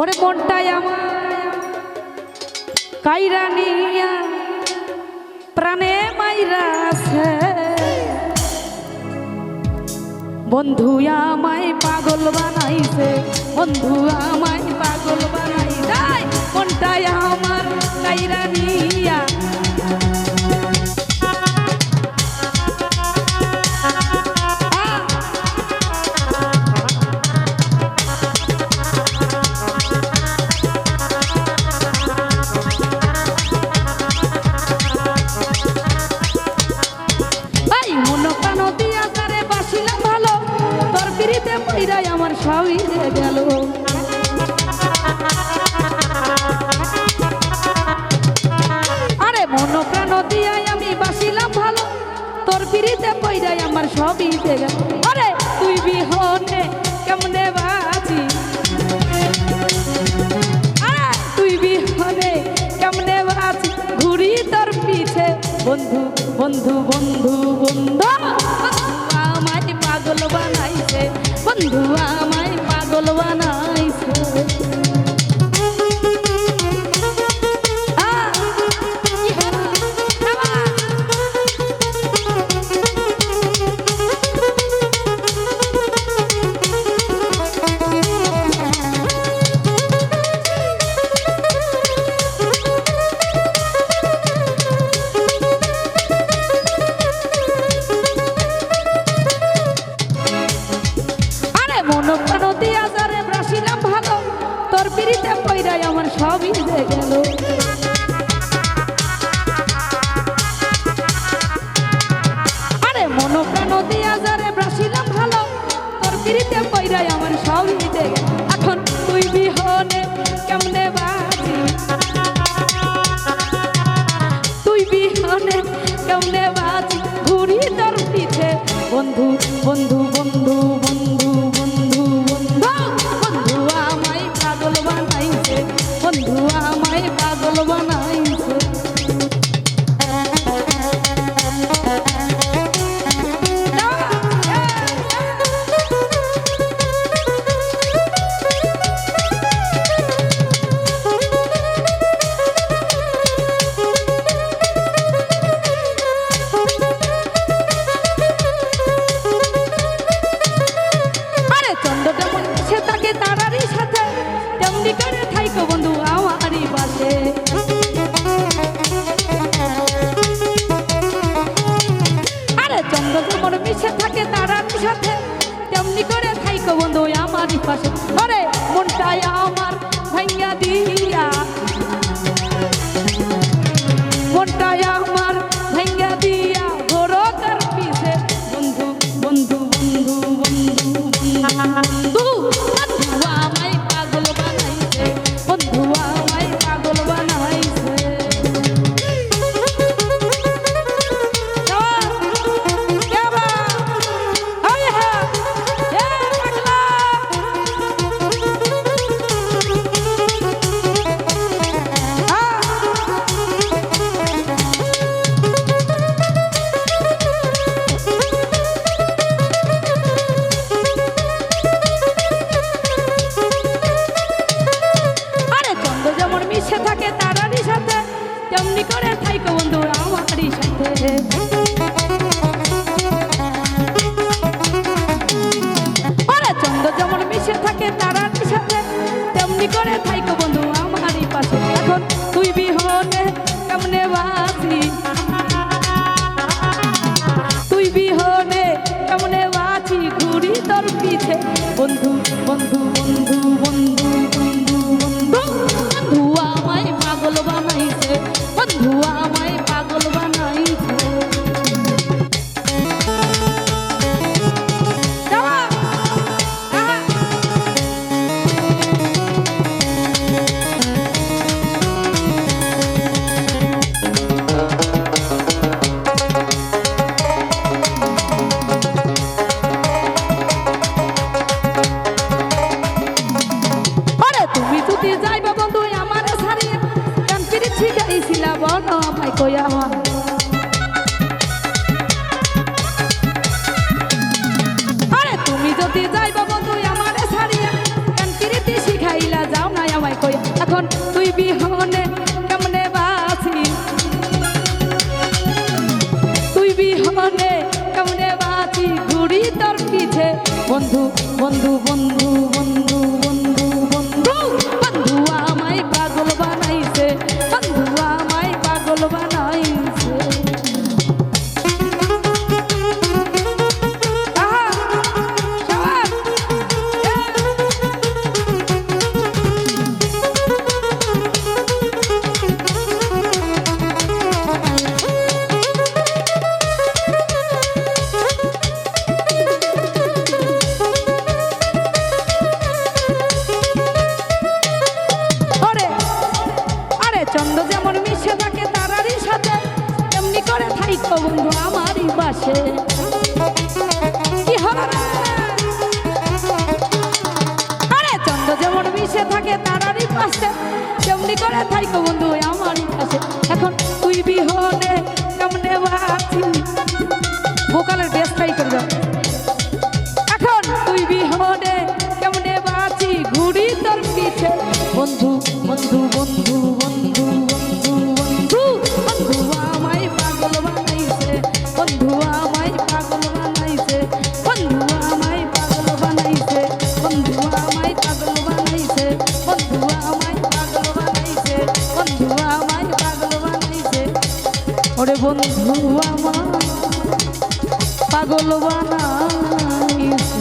ওরে মনটাই আমার কাইরা নিয়া প্রাণে মাইরাছে, বন্ধু আমায় পাগল বানাইছে, বন্ধু আমায় পাগল বানাইছে, মনটাই আমার কাইরা নিয়া আমার সবই গেল। আরে মন প্রাণ দিয়াই আমি বাসিলাম ভালো, তোর পিড়িতে পইরাই আমার সবই গেল। আরে তুই বিহনে কেমনে বাঁচি, আরে তুই বিহনে কেমনে বাঁচি, ঘুরি তোর পিছে বন্ধু বন্ধু বন্ধু বন্ধু আমায় পাগল বানাইছে, বন্ধু আমায় পাগল বানাইছে। আমার সবই গেল। আরে মন প্রাণ দিয়া যারে বাসিলাম ভালো, তোর পিড়িতে পইরাই আমার সবই গেল। এখন তুই বিহনে কেমনে বাঁচি, তুই বিহনে কেমনে বাঁচি, ঘুরি তোর পিছে বন্ধু বন্ধু বন্ধু বন্ধু বন্ধু বন্ধু বন্ধু আমায় পাগল বানাইছে, বন্ধু আমায় পাগল বানাইছে। আরে চন্দ্রটা মন সে তাকে তারারই সাথে, তেমনি করে থাইকো বন্ধু আমারই পাশে। আরে চন্দ্র যেমন মিশে থাকে তারারই সাথে, তেমনি করে থাইকো বন্ধু আমারই পাশে। আরে মনটাই আমার ভাইয়া দিয়া, মনটাই আমার ভাইয়া দিয়া ঘোরো তার পিছে বন্ধু বন্ধু বন্ধু বন্ধু বন্ধু বন্ধু আমায় পাগল বানাইছে, বন্ধু আমায় পাগল বানাইছে। মিশে থাকে তারারই সাথে, তেমনি করে থাইকো বন্ধু আমারই সাথে। আরে চন্দ্র যেমন মিশে থাকে তারারই সাথে, তেমনি করে থাইকো বন্ধু আমারই পাশে। এখন তুই বিহনে কেমনে বাঁচি, তুই বিহনে কেমনে বাঁচি, ঘুরি তোর পিছে বন্ধু বন্ধু বন্ধু বন্ধু বন্ধু বন্ধু বন্ধু আমায় পাগল বানাইছে, বন্ধু আমায় পাগল বানাইছে। বাঁচি ঘুরি তোর পিছে বন্ধু বন্ধু বন্ধু বন্ধু বন্ধু বন্ধু বন্ধু আমায় পাগল বানাইছে বন্ধু আমায় পাগল বানাইছে আহা, শাবাশ। ওরে, আরে চন্দ্র যেমন মিশে থাকে তারারই সাথে তেমনি করে থাইকো বন্ধু আমারই বাসে কি হলো রে? আরে চন্দ্র যেমন মিশে থাকে তারারই পাশে তেমনি করে থাইকো বন্ধু আমারই পাশে এখন তুই বিহনে কেমনে বাঁচি ভোকালের বেশ ট্রাই করে যাও এখন তুই বিহনে কেমনে বাঁচি ঘুরি তোর পিছে বন্ধু বন্ধু বন্ধু বন্ধু বন্ধু বন্ধু বন্ধু আমায় পাগল বানাইছে বন্ধু আমায় পাগল বানাইছে বন্ধু আমায় পাগল বানাইছে বন্ধু আমায় পাগল বানাইছে বন্ধু আমায় পাগল বানাইছে বন্ধু আমায় পাগল বানাইছে ওরে বন্ধু আমায় পাগল বানাইছে